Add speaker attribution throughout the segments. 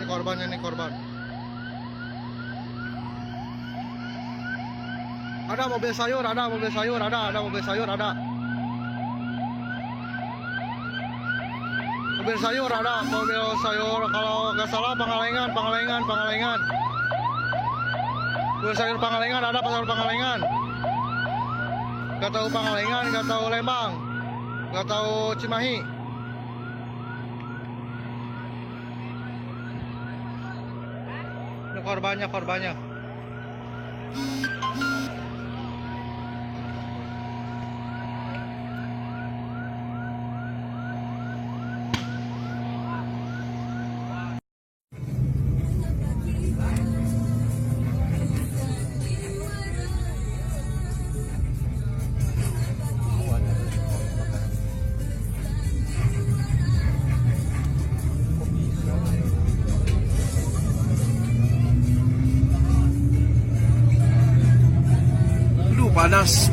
Speaker 1: korbannya nih, korban. Ada mobil sayur, ada mobil sayur, ada mobil sayur, ada. Mobil sayur ada, mobil sayur kalau nggak salah Pangalengan. Mobil sayur Pangalengan ada, pasar Pangalengan. Nggak tahu Pangalengan, nggak tahu Lembang, nggak tahu Cimahi. Ini korbannya.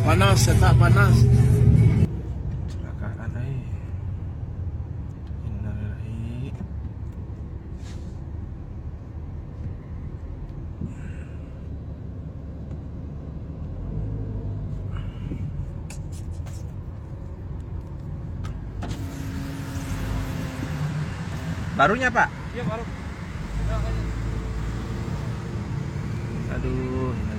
Speaker 2: Panas, tak panas. Kecelakaan Innalillahi. Barunya, Pak?
Speaker 3: Iya, baru.
Speaker 2: Aduh.